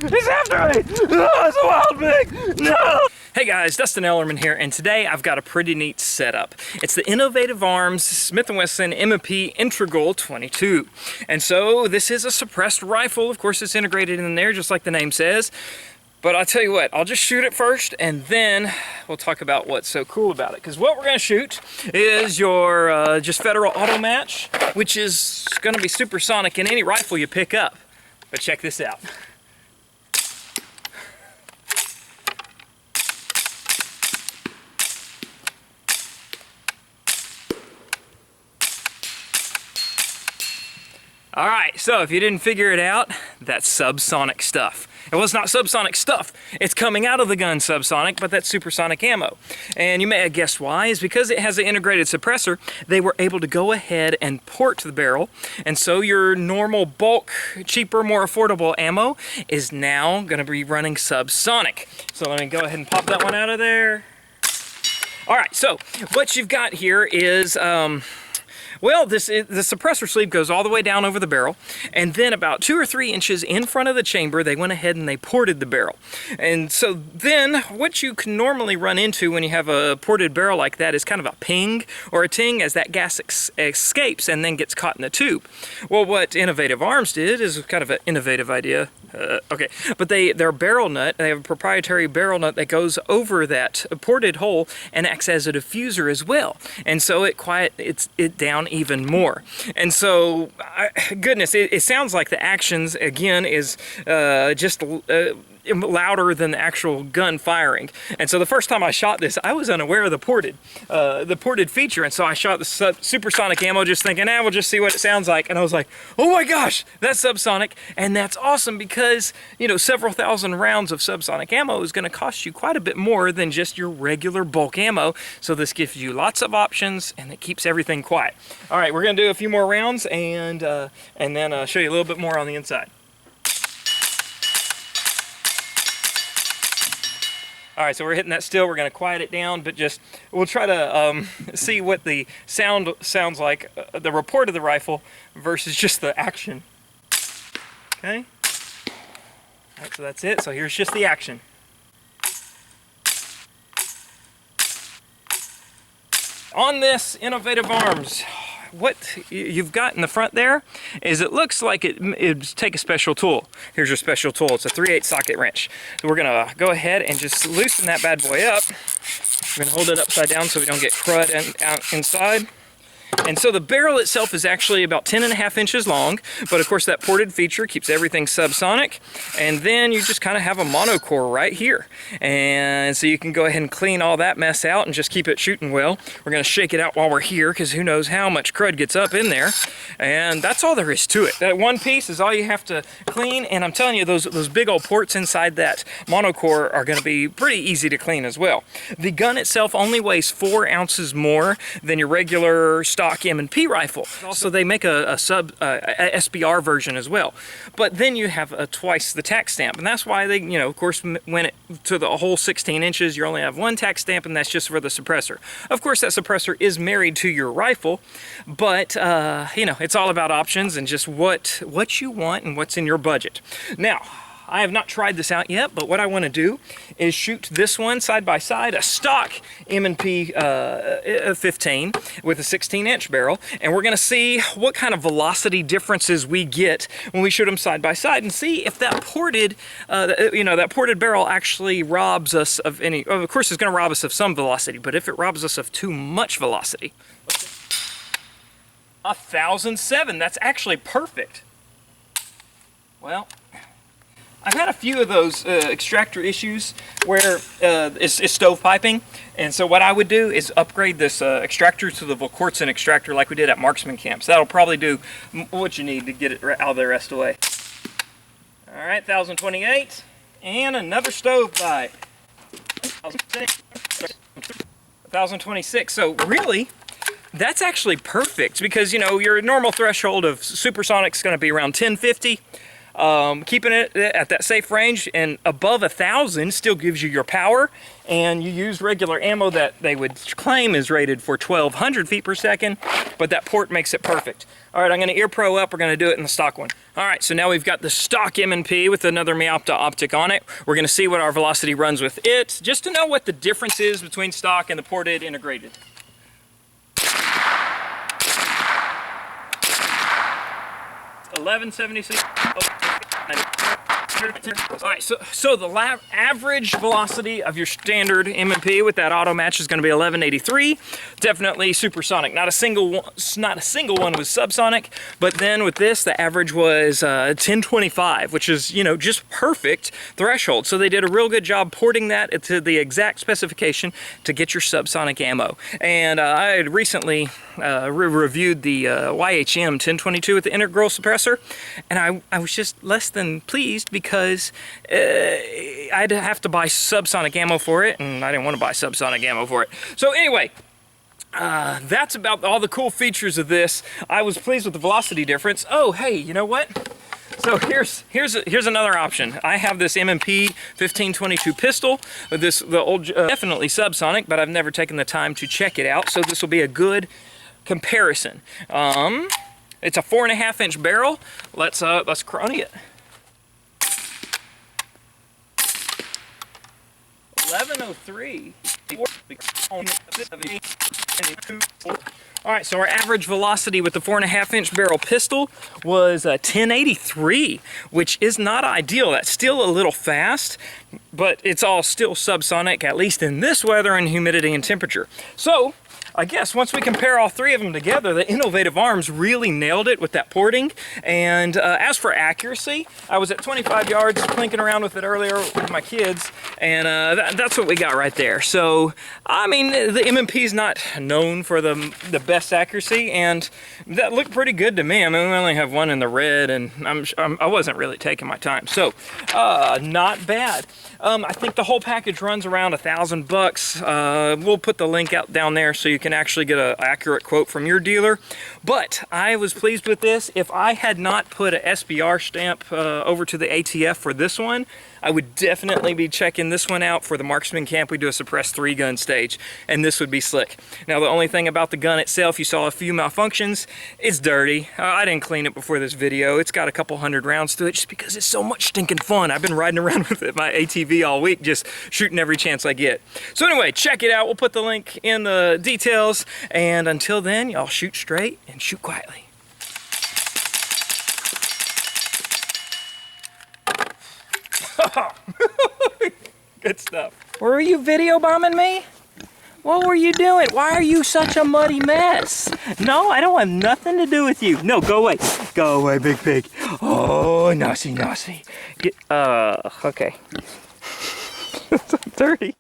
He's after me! Oh, it's a wild pig! No! Hey guys, Dustin here, and today I've got a pretty neat setup. It's the Innovative Arms Smith & Wesson M&P Integral 22. And so this is a suppressed rifle. Of course, it's integrated in there just like the name says. But I'll tell you what, I'll just shoot it first, and then we'll talk about what's so cool about it. Because what we're going to shoot is your just Federal Auto Match, which is going to be supersonic in any rifle you pick up. But check this out. Alright, so if you didn't figure it out, that's subsonic stuff. Well, it's not subsonic stuff. It's coming out of the gun subsonic, but that's supersonic ammo. And you may have guessed why. Is because it has an integrated suppressor, they were able to go ahead and port the barrel. And so your normal bulk, cheaper, more affordable ammo is now going to be running subsonic. So let me go ahead and pop that one out of there. Alright, so what you've got here is... well, the suppressor sleeve goes all the way down over the barrel, and then about 2 or 3 inches in front of the chamber, they went ahead and they ported the barrel. And so then what you can normally run into when you have a ported barrel like that is kind of a ping or a ting as that gas escapes and then gets caught in the tube. Well, what Innovative Arms did is kind of an innovative idea. Okay, but their barrel nut, they have a proprietary barrel nut that goes over that ported hole and acts as a diffuser as well. And so it quiets it down even more. And so, goodness, it sounds like the actions, again, is just louder than the actual gun firing. And so the first time I shot this, I was unaware of the ported feature, and so I shot the supersonic ammo just thinking, we'll just see what it sounds like. And I was like, oh my gosh, that's subsonic. And that's awesome because, you know, several thousand rounds of subsonic ammo is going to cost you quite a bit more than just your regular bulk ammo. So this gives you lots of options, and it keeps everything quiet. All right, we're going to do a few more rounds and then show you a little bit more on the inside. All right, so we're hitting that still. We're going to quiet it down, but we'll try to see what the sound sounds like, the report of the rifle versus just the action. Okay. All right, so that's it. So here's just the action. On this Innovative Arms, what you've got in the front there is it looks like it'd take a special tool. Here's your special tool. It's a 3/8 socket wrench. So we're going to go ahead and just loosen that bad boy up. We're going to hold it upside down so we don't get crud out inside. And so the barrel itself is actually about 10.5 inches long, but of course that ported feature keeps everything subsonic. And then you just kind of have a monocore right here. And so you can go ahead and clean all that mess out and just keep it shooting well. We're going to shake it out while we're here because who knows how much crud gets up in there. And that's all there is to it. That one piece is all you have to clean, and I'm telling you, those big old ports inside that monocore are going to be pretty easy to clean as well. The gun itself only weighs 4 ounces more than your regular stock M&P rifle. So they make a SBR version as well. But then you have twice the tax stamp, and that's why they, you know, of course, when it to the whole 16 inches, you only have 1 tax stamp, and that's just for the suppressor. Of course, that suppressor is married to your rifle, but you know, it's all about options and just what you want and what's in your budget. Now, I have not tried this out yet, but what I want to do is shoot this one side by side, a stock M&P 15 with a 16-inch barrel, and we're going to see what kind of velocity differences we get when we shoot them side by side, and see if that ported, that ported barrel actually robs us of any. Of course, it's going to rob us of some velocity, but if it robs us of too much velocity, 1,007. That's actually perfect. Well, I've had a few of those extractor issues where it's stovepiping, and so what I would do is upgrade this extractor to the Volquartsen extractor like we did at marksman camps. That'll probably do what you need to get it out of the rest away. All right, 1,028, and another stovepipe. 1,026. So really, that's actually perfect because, you know, your normal threshold of supersonic is going to be around 1050. Keeping it at that safe range and above 1,000 still gives you your power, and you use regular ammo that they would claim is rated for 1,200 feet per second, but that port makes it perfect. All right, I'm gonna ear pro up, we're gonna do it in the stock one. All right, so now we've got the stock M&P with another Meopta optic on it. We're gonna see what our velocity runs with it, just to know what the difference is between stock and the ported integrated. 1176. All right, so the average velocity of your standard M&P with that auto match is going to be 1183. Definitely supersonic. Not a single one was subsonic, but then with this, the average was 1025, which is, you know, just perfect threshold. So they did a real good job porting that to the exact specification to get your subsonic ammo. And I had recently reviewed the YHM 1022 with the integral suppressor, and I was just less than pleased because I'd have to buy subsonic ammo for it, and I didn't want to buy subsonic ammo for it. So anyway, that's about all the cool features of this. I was pleased with the velocity difference. Oh, hey, you know what? So here's another option. I have this M&P 1522 pistol. The old definitely subsonic, but I've never taken the time to check it out. So this will be a good comparison. It's a 4.5-inch barrel. Let's crony it. 1103. All right, so our average velocity with the 4.5-inch barrel pistol was 1083, which is not ideal. That's still a little fast, but it's all still subsonic, at least in this weather and humidity and temperature. So I guess once we compare all three of them together, the Innovative Arms really nailed it with that porting. And as for accuracy, I was at 25 yards plinking around with it earlier with my kids, and that's what we got right there. So, I mean, the M&P is not known for the best accuracy, and that looked pretty good to me. I mean, we only have one in the red, and I wasn't really taking my time. So, not bad. I think the whole package runs around $1,000. We'll put the link out down there so you can actually get an accurate quote from your dealer. But I was pleased with this. If I had not put an SBR stamp over to the ATF for this one, I would definitely be checking this one out for the marksman camp. We do a suppressed 3-gun stage, and this would be slick. Now, the only thing about the gun itself, you saw a few malfunctions. It's dirty. I didn't clean it before this video. It's got a couple hundred rounds to it just because it's so much stinking fun. I've been riding around with it, my ATV all week, just shooting every chance I get. So anyway, check it out. We'll put the link in the details, and until then, y'all shoot straight and shoot quietly. Good stuff. Were you video bombing me? What were you doing? Why are you such a muddy mess? No, I don't have nothing to do with you. No, go away. Go away, big pig. Oh, nosy. Okay. It's dirty.